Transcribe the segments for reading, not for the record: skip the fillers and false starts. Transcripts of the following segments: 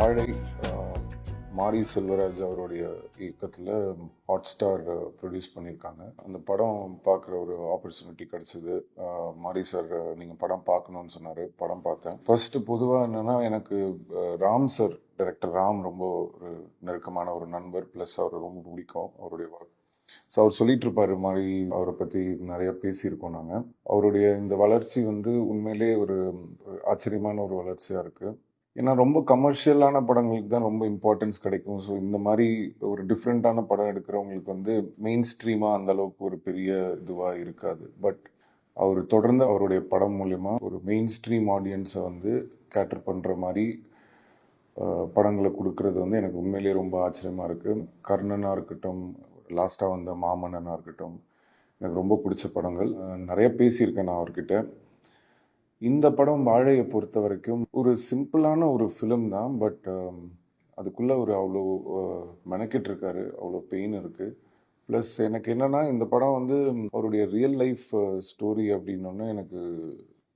வாழை மாரி செல்வராஜ் அவருடைய இயக்கத்தில் ஹாட்ஸ்டார் ப்ரொடியூஸ் பண்ணியிருக்காங்க. அந்த படம் பார்க்குற ஒரு ஆப்பர்ச்சுனிட்டி கிடச்சிது. மாரி சார் நீங்கள் படம் பார்க்கணுன்னு சொன்னார். படம் பார்த்தேன். ஃபர்ஸ்ட் பொதுவாக என்னென்னா, எனக்கு ராம் சார், டைரக்டர் ராம் ரொம்ப ஒரு நெருக்கமான ஒரு நண்பர். ப்ளஸ் அவர் ரொம்ப பிடிக்கும் அவருடைய ஒர்க். ஸோ அவர் சொல்லிட்டு இருப்பார் மாதிரி அவரை பற்றி நிறைய பேசியிருக்கோம் நாங்கள். அவருடைய இந்த வளர்ச்சி வந்து உண்மையிலே ஒரு ஆச்சரியமான ஒரு வளர்ச்சியாக இருக்குது. ஏன்னா ரொம்ப கமர்ஷியலான படங்களுக்கு தான் ரொம்ப இம்பார்ட்டன்ஸ் கிடைக்கும். ஸோ இந்த மாதிரி ஒரு டிஃப்ரெண்ட்டான படம் எடுக்கிறவங்களுக்கு வந்து மெயின் ஸ்ட்ரீமாக அந்த அளவுக்கு ஒரு பெரிய இதுவாக இருக்காது. பட் அவர் தொடர்ந்து அவருடைய படம் மூலயமா ஒரு மெயின் ஸ்ட்ரீம் ஆடியன்ஸை வந்து கேட்டர் பண்ணுற மாதிரி படங்களை கொடுக்கறது வந்து எனக்கு உண்மையிலேயே ரொம்ப ஆச்சரியமாக இருக்குது. கர்ணனாக இருக்கட்டும், லாஸ்ட்டாக வந்த மாமன்னனாக இருக்கட்டும், எனக்கு ரொம்ப பிடிச்ச படங்கள். நிறைய பேசியிருக்கேன் நான் அவர்கிட்ட. இந்த படம் வாழையை பொறுத்த வரைக்கும் ஒரு சிம்பிளான ஒரு ஃபிலிம் தான். பட் அதுக்குள்ளே ஒரு அவ்வளோ மெனக்கிட்டு இருக்காரு, அவ்வளோ பெயின் இருக்குது. ப்ளஸ் எனக்கு என்னென்னா, இந்த படம் வந்து அவருடைய ரியல் லைஃப் ஸ்டோரி அப்படின்னோடனே எனக்கு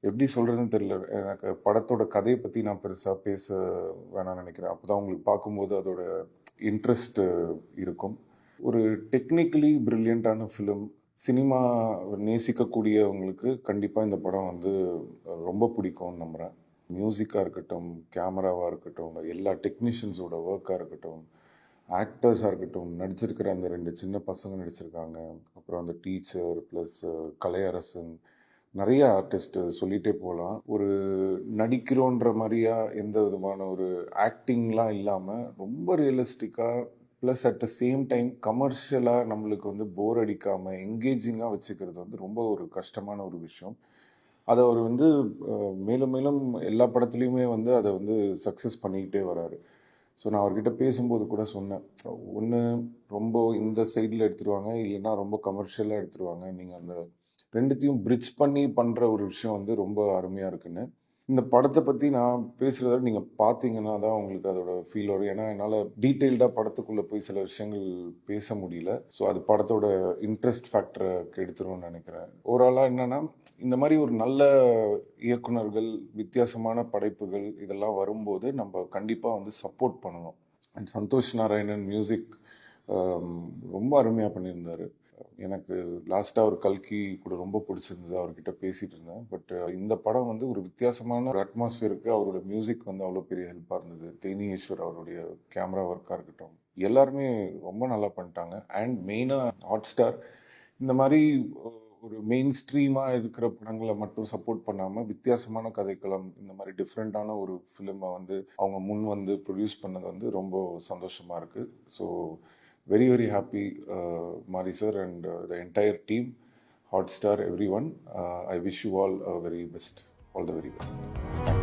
எப்படி சொல்கிறதுன்னு தெரியல. எனக்கு படத்தோட கதையை பற்றி நான் பெருசாக பேச வேணாம்னு நினைக்கிறேன். அப்போ தான் உங்களுக்கு பார்க்கும்போது அதோட இன்ட்ரெஸ்ட் இருக்கும். ஒரு டெக்னிக்கலி ப்ரில்லியண்ட்டான ஃபிலிம். சினிமா நேசிக்கக்கூடியவங்களுக்கு கண்டிப்பாக இந்த படம் வந்து ரொம்ப பிடிக்கும்னு நம்புகிறேன். மியூசிக்காக இருக்கட்டும், கேமராவாக இருக்கட்டும், எல்லா டெக்னீஷியன்ஸோட ஒர்க்காக இருக்கட்டும், ஆக்டர்ஸாக இருக்கட்டும், நடிச்சிருக்கிற அந்த 2 சின்ன பசங்க நடிச்சிருக்காங்க. அப்புறம் அந்த டீச்சர் ப்ளஸ் கலையரசன், நிறைய ஆர்டிஸ்ட்டு சொல்லிகிட்டே போகலாம். ஒரு நடிக்கிறோன்ற மாதிரியா எந்த விதமான ஒரு ஆக்டிங்லாம் இல்லாமல் ரொம்ப ரியலிஸ்டிக்காக, plus at the same time கமர்ஷியலாக நம்மளுக்கு வந்து போர் அடிக்காமல் என்கேஜிங்காக வச்சுக்கிறது வந்து ரொம்ப ஒரு கஷ்டமான ஒரு விஷயம். அதை அவர் வந்து மேலும் மேலும் எல்லா படத்துலையுமே வந்து அதை வந்து சக்ஸஸ் பண்ணிக்கிட்டே வராரு. ஸோ நான் அவர்கிட்ட பேசும்போது கூட சொன்னேன், ஒன்று ரொம்ப இந்த சைடில் எடுத்துருவாங்க, இல்லைன்னா ரொம்ப கமர்ஷியலாக எடுத்துருவாங்க. நீங்கள் அந்த ரெண்டுத்தையும் பிரிட்ஜ் பண்ணி பண்ணுற ஒரு விஷயம் வந்து ரொம்ப அருமையாக இருக்குன்னு. இந்த படத்தை பற்றி நான் பேசுகிறத நீங்கள் பார்த்தீங்கன்னா தான் உங்களுக்கு அதோட ஃபீல் வரும். ஏன்னா என்னால் டீட்டெயில்டாக படத்துக்குள்ளே போய் சில விஷயங்கள் பேச முடியல. ஸோ அது படத்தோட இன்ட்ரெஸ்ட் ஃபேக்டரை கெடுத்துரும்னு நினைக்கிறேன். ஓவராலாக என்னென்னா, இந்த மாதிரி ஒரு நல்ல இயக்குனர்கள், வித்தியாசமான படைப்புகள் இதெல்லாம் வரும்போது நம்ம கண்டிப்பாக வந்து சப்போர்ட் பண்ணணும். அண்ட் சந்தோஷ் நாராயணன் மியூசிக் ரொம்ப அருமையாக பண்ணியிருந்தார். எனக்கு லாஸ்ட்டாக ஒரு கல்கி கூட ரொம்ப பிடிச்சிருந்தது, அவர்கிட்ட பேசிகிட்டு இருந்தேன். பட் இந்த படம் வந்து ஒரு வித்தியாசமான ஒரு அட்மாஸ்ஃபியருக்கு அவரோட மியூசிக் வந்து அவ்வளோ பெரிய ஹெல்ப்பாக இருந்தது. தேனி ஈஸ்வர் அவருடைய கேமரா ஒர்க்காக இருக்கட்டும், எல்லாருமே ரொம்ப நல்லா பண்ணிட்டாங்க. அண்ட் மெயினாக ஹாட்ஸ்டார் இந்த மாதிரி ஒரு மெயின் ஸ்ட்ரீமாக இருக்கிற படங்களை மட்டும் சப்போர்ட் பண்ணாமல் வித்தியாசமான கதைக்களம், இந்த மாதிரி டிஃப்ரெண்ட்டான ஒரு ஃபிலிமை வந்து அவங்க முன் வந்து ப்ரொடியூஸ் பண்ணது வந்து ரொம்ப சந்தோஷமாக இருக்குது. So very very happy, Mari sir and the entire team, Hotstar, everyone. I wish you all very best, all the very best. Thank you.